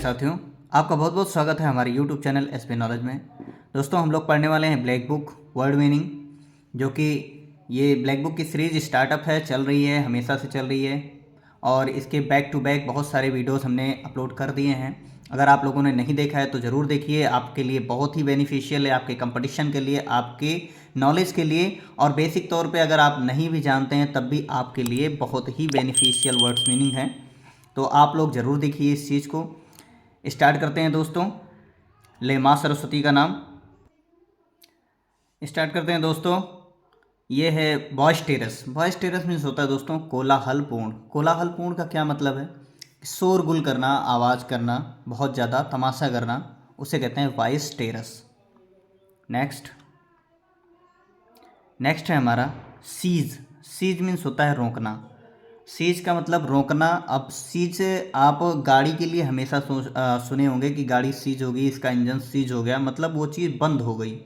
साथियों, आपका बहुत बहुत स्वागत है हमारे YouTube चैनल एसपी नॉलेज में। दोस्तों, हम लोग पढ़ने वाले हैं ब्लैक बुक वर्ड मीनिंग, जो कि ये ब्लैक बुक की सीरीज स्टार्टअप है, चल रही है, हमेशा से चल रही है और इसके बैक टू बैक बहुत सारे वीडियोस हमने अपलोड कर दिए हैं। अगर आप लोगों ने नहीं देखा है तो ज़रूर देखिए, आपके लिए बहुत ही बेनिफिशियल है, आपके कंपटीशन के लिए, आपके नॉलेज के लिए और बेसिक तौर पे अगर आप नहीं भी जानते हैं तब भी आपके लिए बहुत ही बेनिफिशियल वर्ड्स मीनिंग है। तो आप लोग ज़रूर देखिए इस चीज़ को। स्टार्ट करते हैं दोस्तों, ले माँ सरस्वती का नाम। स्टार्ट करते हैं दोस्तों। ये है voice terrace. Voice terrace means होता है दोस्तों कोलाहलपूर्ण। कोलाहलपूर्ण का क्या मतलब है? शोरगुल करना, आवाज़ करना, बहुत ज़्यादा तमाशा करना, उसे कहते हैं वॉइस टेरस। नेक्स्ट है हमारा सीज। सीज मीन्स होता है रोकना। सीज का मतलब रोकना। अब सीज से आप गाड़ी के लिए हमेशा सुने होंगे कि गाड़ी सीज हो गई, इसका इंजन सीज हो गया, मतलब वो चीज़ बंद हो गई,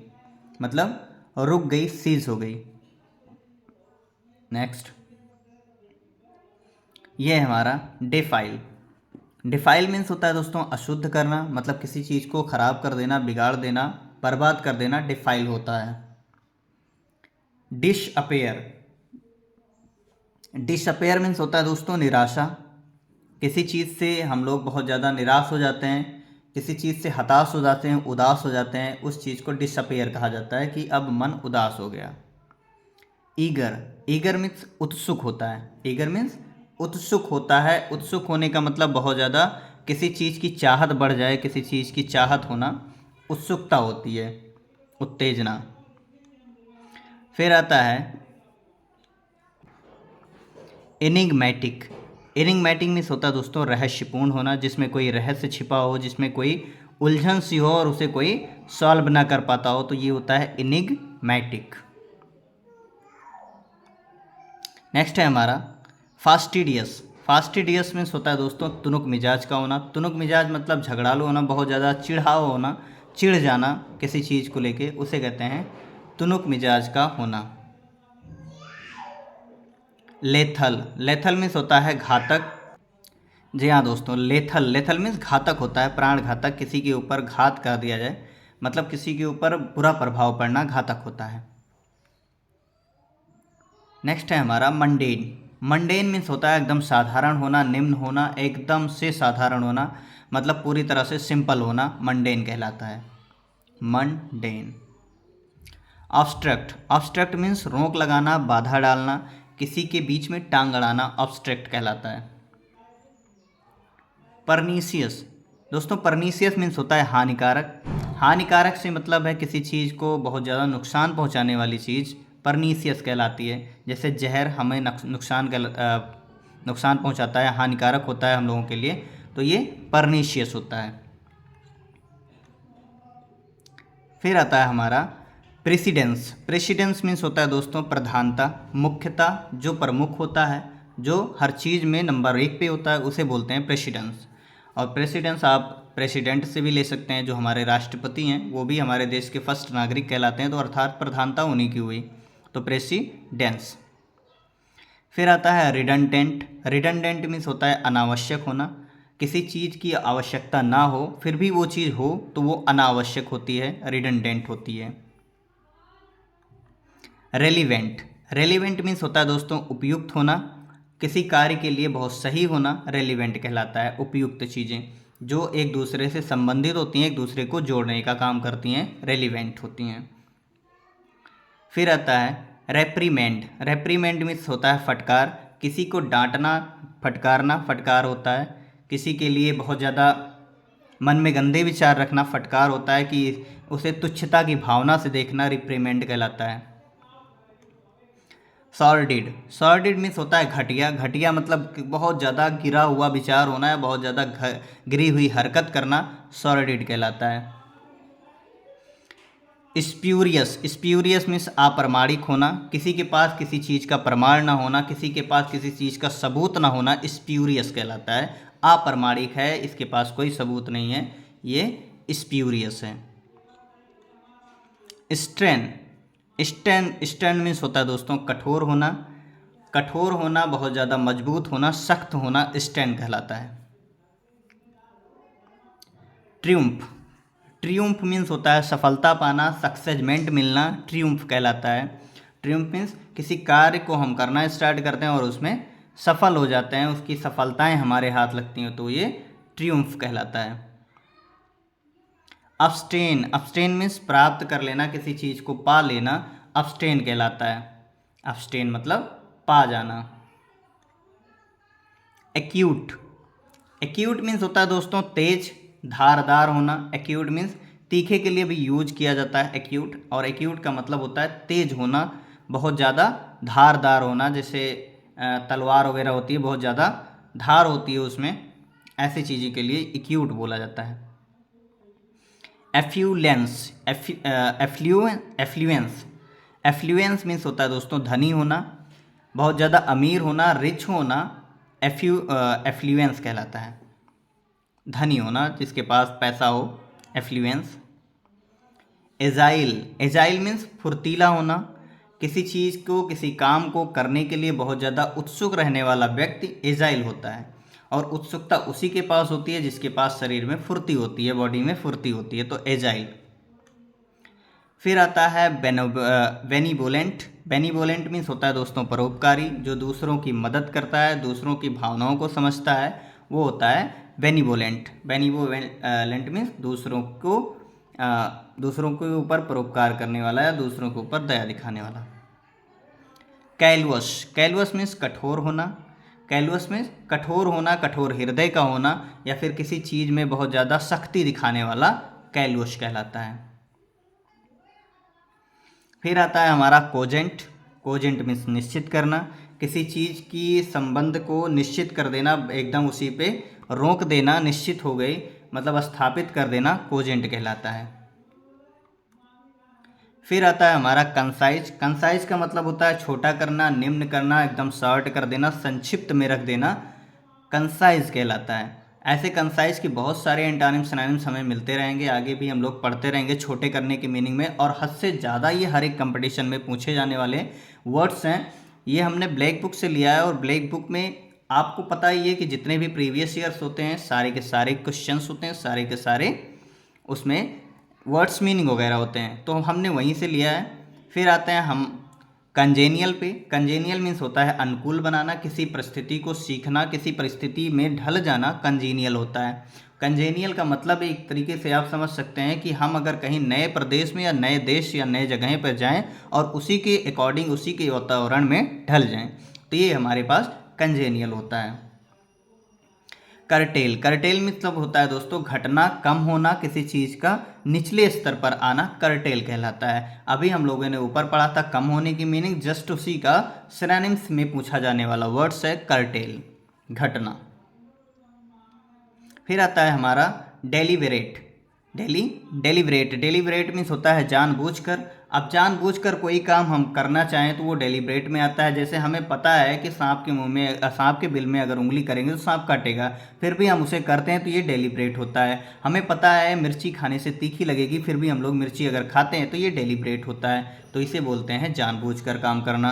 मतलब रुक गई, सीज हो गई। नेक्स्ट ये है हमारा डिफाइल। डिफाइल मीन्स होता है दोस्तों अशुद्ध करना, मतलब किसी चीज़ को ख़राब कर देना, बिगाड़ देना, बर्बाद कर देना, डिफाइल होता है। Dish appear. डिसअपेयर मीन्स होता है दोस्तों निराशा। किसी चीज़ से हम लोग बहुत ज़्यादा निराश हो जाते हैं, किसी चीज़ से हताश हो जाते हैं, उदास हो जाते हैं, उस चीज़ को डिसअपेयर कहा जाता है कि अब मन उदास हो गया। ईगर। ईगर मीन्स उत्सुक होता है। ईगर मीन्स उत्सुक होता है। उत्सुक होने का मतलब बहुत ज़्यादा किसी चीज़ की चाहत बढ़ जाए, किसी चीज़ की चाहत होना, उत्सुकता होती है, उत्तेजना। फिर आता है एनिग्मेटिक। एनिग्मेटिक मीन्स होता है दोस्तों रहस्यपूर्ण होना, जिसमें कोई रहस्य छिपा हो, जिसमें कोई उलझन सी हो और उसे कोई सॉल्व ना कर पाता हो, तो ये होता है एनिग्मेटिक। नेक्स्ट है हमारा फास्टिडियस। फास्टिडियस मीन्स होता है दोस्तों तुनुक मिजाज का होना। तुनुक मिजाज मतलब झगड़ालू होना, बहुत ज़्यादा चिढ़ाव होना, चिढ़ जाना किसी चीज़ को लेके, उसे कहते हैं तुनुक मिजाज का होना। लेथल। लेथल मीन्स होता है घातक। जी हाँ दोस्तों, लेथल। लेथल मीन्स घातक होता है, प्राण घातक, किसी के ऊपर घात कर दिया जाए, मतलब किसी के ऊपर बुरा प्रभाव पड़ना, घातक होता है। नेक्स्ट है हमारा मंडेन। मंडेन मीन्स होता है एकदम साधारण होना, निम्न होना, एकदम से साधारण होना, मतलब पूरी तरह से सिंपल होना, मंडेन कहलाता है। मंडेन। ऑब्स्ट्रक्ट। ऑब्स्ट्रक्ट मीन्स रोक लगाना, बाधा डालना, किसी के बीच में टांग अड़ाना, ऑब्स्ट्रक्ट कहलाता है। परनीसियस। दोस्तों परनीसियस मीन्स होता है हानिकारक। हानिकारक से मतलब है किसी चीज़ को बहुत ज़्यादा नुकसान पहुंचाने वाली चीज़ परनीसियस कहलाती है। जैसे जहर हमें नुकसान पहुंचाता है, हानिकारक होता है हम लोगों के लिए, तो ये परनीशियस होता है। फिर आता है हमारा प्रेसिडेंस। प्रेसिडेंस मीन्स होता है दोस्तों प्रधानता, मुख्यता, जो प्रमुख होता है, जो हर चीज़ में नंबर 1 पे होता है, उसे बोलते हैं प्रेसिडेंस। और प्रेसिडेंस आप प्रेसिडेंट से भी ले सकते हैं, जो हमारे राष्ट्रपति हैं, वो भी हमारे देश के फर्स्ट नागरिक कहलाते हैं, तो अर्थात प्रधानता उन्हीं की हुई, तो प्रेसिडेंस। फिर आता है रिडंडेंट। रिडंडेंट मीन्स होता है अनावश्यक होना, किसी चीज़ की आवश्यकता ना हो फिर भी वो चीज़ हो तो वो अनावश्यक होती है, रिडंडेंट होती है। रेलिवेंट। रेलिवेंट मीन्स होता है दोस्तों उपयुक्त होना, किसी कार्य के लिए बहुत सही होना, रेलिवेंट कहलाता है। उपयुक्त चीज़ें जो एक दूसरे से संबंधित होती हैं, एक दूसरे को जोड़ने का काम करती हैं, रेलिवेंट होती हैं। फिर आता है रेप्रीमेंड। रेप्रीमेंड मीन्स होता है फटकार, किसी को डांटना, फटकारना, फटकार होता है। किसी के लिए बहुत ज़्यादा मन में गंदे विचार रखना फटकार होता है, कि उसे तुच्छता की भावना से देखना, रिप्रीमेंड कहलाता है। सॉर्डिड। सॉर्डिड मीन्स होता है घटिया। घटिया मतलब बहुत ज़्यादा गिरा हुआ विचार होना है, बहुत ज़्यादा गिरी हुई हरकत करना, सॉर्डिड कहलाता है। स्प्यूरियस। स्प्यूरियस मीन्स अप्रमाणिक होना, किसी के पास किसी चीज़ का प्रमाण ना होना, किसी के पास किसी चीज़ का सबूत ना होना, स्प्यूरियस कहलाता है। अप्रमाणिक है, इसके पास कोई सबूत नहीं है, ये स्प्यूरियस है। स्ट्रेन। स्टैंड मीन्स होता है दोस्तों कठोर होना। कठोर होना, बहुत ज़्यादा मजबूत होना, सख्त होना, स्टैंड कहलाता है। ट्रियम्फ, ट्रियम्फ मीन्स होता है सफलता पाना, सक्सेसमेंट मिलना, ट्रियम्फ कहलाता है। ट्रियम्फ मीन्स किसी कार्य को हम करना स्टार्ट करते हैं और उसमें सफल हो जाते हैं, उसकी सफलताएं हमारे हाथ लगती हैं, तो ये ट्रियम्फ कहलाता है। अब्सटेन, अब्सटेन मीन्स प्राप्त कर लेना, किसी चीज़ को पा लेना, अब्सटेन कहलाता है। अब्सटेन मतलब पा जाना। एक्यूट, एक्यूट मीन्स होता है दोस्तों तेज, धारदार होना। एक्यूट मीन्स तीखे के लिए भी यूज किया जाता है एक्यूट, और एक्यूट का मतलब होता है तेज होना, बहुत ज़्यादा धारदार होना, जैसे तलवार वगैरह होती है, बहुत ज़्यादा धार होती है उसमें, ऐसी चीज़ों के लिए एक्यूट बोला जाता है। एफ्लुएंस, एफ्लुएंस, एफ्लुएंस मीन्स होता है दोस्तों धनी होना, बहुत ज़्यादा अमीर होना, रिच होना, एफ्लुएंस कहलाता है। धनी होना, जिसके पास पैसा हो, एफ्लुएंस। एजाइल, एजाइल मीन्स फुर्तीला होना, किसी चीज़ को, किसी काम को करने के लिए बहुत ज़्यादा उत्सुक रहने वाला व्यक्ति एजाइल होता है, और उत्सुकता उसी के पास होती है जिसके पास शरीर में फुर्ती होती है, बॉडी में फुर्ती होती है, तो एजाइल। फिर आता है बेनिवोलेंट, बेनिवोलेंट मीन्स होता है दोस्तों परोपकारी, जो दूसरों की मदद करता है, दूसरों की भावनाओं को समझता है, वो होता है बेनिवोलेंट। बेनिवोलेंट मीन्स दूसरों के ऊपर परोपकार करने वाला या दूसरों के ऊपर दया दिखाने वाला। कैलवश, कैलवश मीन्स कठोर होना, कैलवश मीन्स कठोर होना, कठोर हृदय का होना, या फिर किसी चीज़ में बहुत ज़्यादा सख्ती दिखाने वाला कैलवश कहलाता है। फिर आता है हमारा कोजेंट, कोजेंट मीन्स निश्चित करना, किसी चीज़ की संबंध को निश्चित कर देना, एकदम उसी पे रोक देना, निश्चित हो गई मतलब स्थापित कर देना, कोजेंट कहलाता है। फिर आता है हमारा कंसाइज, कंसाइज का मतलब होता है छोटा करना, निम्न करना, एकदम शॉर्ट कर देना, संक्षिप्त में रख देना, कंसाइज कहलाता है। ऐसे कंसाइज के बहुत सारे एंटोनिम्स सिनोनिम्स हमें मिलते रहेंगे, आगे भी हम लोग पढ़ते रहेंगे छोटे करने के मीनिंग में, और हद से ज़्यादा ये हर एक कंपटीशन में पूछे जाने वाले वर्ड्स हैं। ये हमने ब्लैक बुक से लिया है, और ब्लैक बुक में आपको पता ही है कि जितने भी प्रीवियस ईयर्स होते हैं सारे के सारे क्वेश्चंस होते हैं, सारे के सारे उसमें वर्ड्स मीनिंग वगैरह होते हैं, तो हमने वहीं से लिया है। फिर आते हैं हम कंजेनियल पे। कंजेनियल मीन्स होता है अनुकूल बनाना, किसी परिस्थिति को सीखना, किसी परिस्थिति में ढल जाना कंजेनियल होता है। कंजेनियल का मतलब एक तरीके से आप समझ सकते हैं कि हम अगर कहीं नए प्रदेश में या नए देश या नए जगह पर जाएं और उसी के अकॉर्डिंग, उसी के वातावरण में ढल जाएं, तो ये हमारे पास कंजेनियल होता है। करटेल, करटेल मतलब होता है दोस्तों घटना, कम होना, किसी चीज़ का निचले स्तर पर आना, करटेल कहलाता है। अभी हम लोगों ने ऊपर पढ़ा था कम होने की मीनिंग, जस्ट उसी का सिनोनिम्स में पूछा जाने वाला वर्ड्स है करटेल, घटना। फिर आता है हमारा डेलिबरेट, डेलिबरेट, डेलिबरेट मीन्स होता है जानबूझकर। अब जानबूझकर कोई काम हम करना चाहें तो वो डेलिबरेट में आता है। जैसे हमें पता है कि सांप के मुंह में, सांप के बिल में अगर उंगली करेंगे तो सांप काटेगा, फिर भी हम उसे करते हैं, तो ये डेलिबरेट होता है। हमें पता है मिर्ची खाने से तीखी लगेगी, फिर भी हम लोग मिर्ची अगर खाते हैं तो ये डेलिबरेट होता है, तो इसे बोलते हैं जानबूझकर काम करना।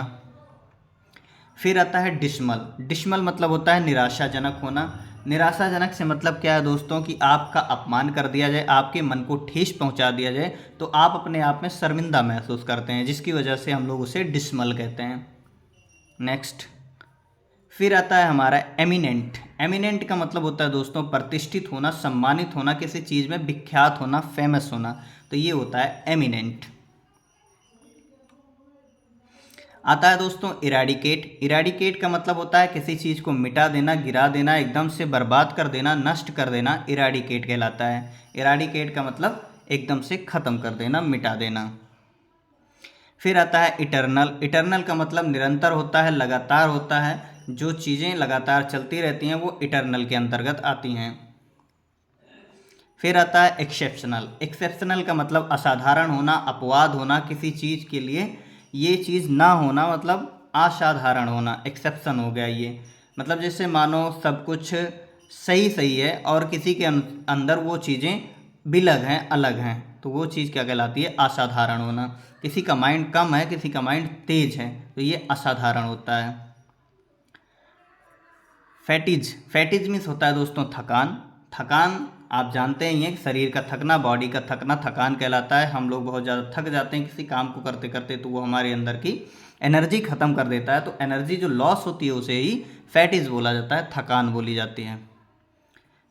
फिर आता है डिसमल, डिसमल मतलब होता है निराशाजनक होना। निराशाजनक से मतलब क्या है दोस्तों कि आपका अपमान कर दिया जाए, आपके मन को ठेस पहुंचा दिया जाए, तो आप अपने आप में शर्मिंदा महसूस करते हैं, जिसकी वजह से हम लोग उसे डिसमल कहते हैं। नेक्स्ट, फिर आता है हमारा एमिनेंट। एमिनेंट का मतलब होता है दोस्तों प्रतिष्ठित होना, सम्मानित होना, किसी चीज़ में विख्यात होना, फेमस होना, तो ये होता है एमिनेंट। आता है दोस्तों इराडिकेट। इराडिकेट का मतलब होता है किसी चीज़ को मिटा देना, गिरा देना, एकदम से बर्बाद कर देना, नष्ट कर देना, इराडिकेट कहलाता है। इराडिकेट का मतलब एकदम से ख़त्म कर देना, मिटा देना। फिर आता है इटर्नल। इटर्नल का मतलब निरंतर होता है, लगातार होता है, जो चीज़ें लगातार चलती रहती हैं वो इटर्नल के अंतर्गत आती हैं। फिर आता है एक्सेप्शनल। एक्सेप्शनल का मतलब असाधारण होना, अपवाद होना, किसी चीज़ के लिए ये चीज़ ना होना, मतलब असाधारण होना, एक्सेप्शन हो गया ये। मतलब जैसे मानो सब कुछ सही सही है और किसी के अंदर वो चीज़ें विलग हैं, अलग हैं, तो वो चीज़ क्या कहलाती है, असाधारण होना। किसी का माइंड कम है, किसी का माइंड तेज है, तो ये असाधारण होता है। फैटिज, फैटिज मीन्स होता है दोस्तों थकान। थकान आप जानते ही हैं कि शरीर का थकना, बॉडी का थकना थकान कहलाता है। हम लोग बहुत ज़्यादा थक जाते हैं किसी काम को करते करते, तो वो हमारे अंदर की एनर्जी ख़त्म कर देता है। तो एनर्जी जो लॉस होती है उसे ही फैटिज बोला जाता है, थकान बोली जाती है।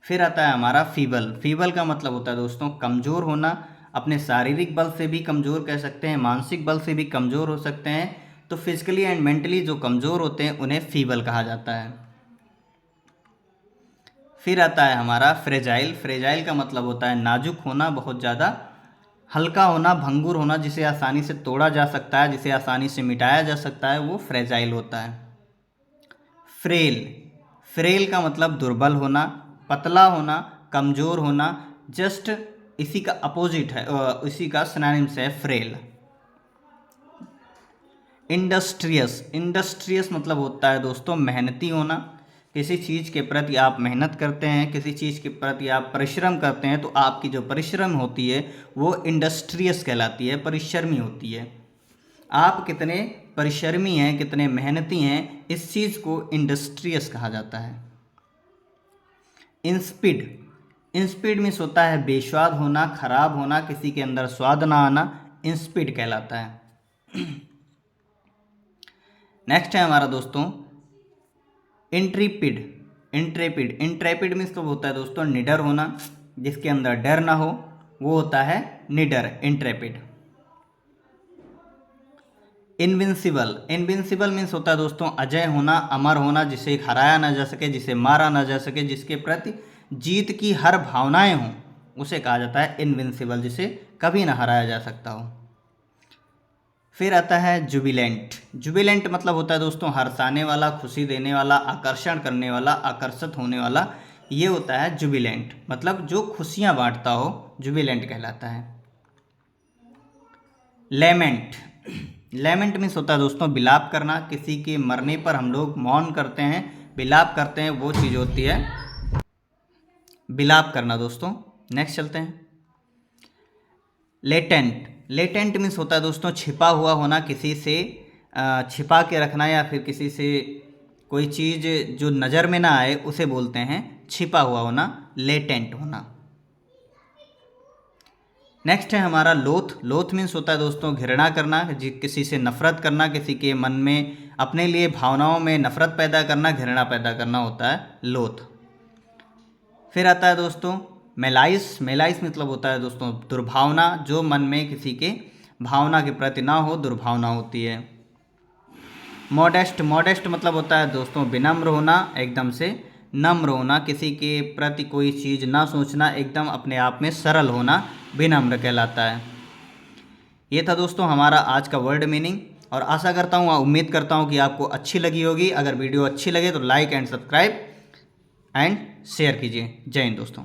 फिर आता है हमारा फीबल। फीबल का मतलब होता है दोस्तों कमज़ोर होना। अपने शारीरिक बल से भी कमज़ोर कह सकते हैं, मानसिक बल से भी कमज़ोर हो सकते हैं। तो फिजिकली एंड मेंटली जो कमज़ोर होते हैं उन्हें फीबल कहा जाता है। फिर आता है हमारा फ्रेजाइल। फ्रेजाइल का मतलब होता है नाजुक होना, बहुत ज़्यादा हल्का होना, भंगुर होना, जिसे आसानी से तोड़ा जा सकता है, जिसे आसानी से मिटाया जा सकता है, वो फ्रेजाइल होता है। फ्रेल। फ्रेल का मतलब दुर्बल होना, पतला होना, कमज़ोर होना। जस्ट इसी का अपोजिट है, इसी का सिनोनिम्स है फ्रेल। इंडस्ट्रियस। इंडस्ट्रियस मतलब होता है दोस्तों मेहनती होना। किसी चीज़ के प्रति आप मेहनत करते हैं, किसी चीज़ के प्रति आप परिश्रम करते हैं, तो आपकी जो परिश्रम होती है वो इंडस्ट्रियस कहलाती है, परिश्रमी होती है। आप कितने परिश्रमी हैं, कितने मेहनती हैं, इस चीज़ को इंडस्ट्रियस कहा जाता है। इंस्पिड। इंस्पिड मीन्स होता है बेस्वाद होना, खराब होना, किसी के अंदर स्वाद ना आना, इंस्पिड कहलाता है। नेक्स्ट है हमारा दोस्तों इंट्रीपिड। इंट्रेपिड। इंट्रेपिड मीन्स तो होता है दोस्तों निडर होना, जिसके अंदर डर ना हो, वो होता है निडर, इंट्रेपिड। इनविंसिबल। इनविंसिबल मीन्स होता है दोस्तों अजय होना, अमर होना, जिसे हराया ना जा सके, जिसे मारा ना जा सके, जिसके प्रति जीत की हर भावनाएं हों, उसे कहा जाता है इनविंसिबल, जिसे कभी ना हराया जा सकता हो। फिर आता है जुबिलेंट। जुबिलेंट मतलब होता है दोस्तों हर्षाने वाला, खुशी देने वाला, आकर्षण करने वाला, आकर्षित होने वाला, ये होता है जुबिलेंट, मतलब जो खुशियां बांटता हो, जुबिलेंट कहलाता है। लेमेंट। लेमेंट मीन्स होता है दोस्तों विलाप करना, किसी के मरने पर हम लोग मौन करते हैं, विलाप करते हैं, वो चीज़ होती है विलाप करना दोस्तों। नेक्स्ट चलते हैं लेटेंट। लेटेंट मीन्स होता है दोस्तों छिपा हुआ होना, किसी से छिपा के रखना, या फिर किसी से कोई चीज़ जो नज़र में ना आए उसे बोलते हैं छिपा हुआ होना, लेटेंट होना। नेक्स्ट है हमारा लोथ। लोथ मीन्स होता है दोस्तों घृणा करना, किसी से नफरत करना, किसी के मन में अपने लिए भावनाओं में नफरत पैदा करना, घृणा पैदा करना होता है लोथ। फिर आता है दोस्तों मेलाइस। मेलाइस मतलब होता है दोस्तों दुर्भावना, जो मन में किसी के भावना के प्रति ना हो, दुर्भावना होती है। मॉडेस्ट। मॉडेस्ट मतलब होता है दोस्तों विनम्र होना, एकदम से नम्र होना, किसी के प्रति कोई चीज़ ना सोचना, एकदम अपने आप में सरल होना, विनम्र कहलाता है। ये था दोस्तों हमारा आज का वर्ड मीनिंग, और आशा करता हूँ, उम्मीद करता हूँ कि आपको अच्छी लगी होगी। अगर वीडियो अच्छी लगे तो like and subscribe and share कीजिए। जय हिंद दोस्तों।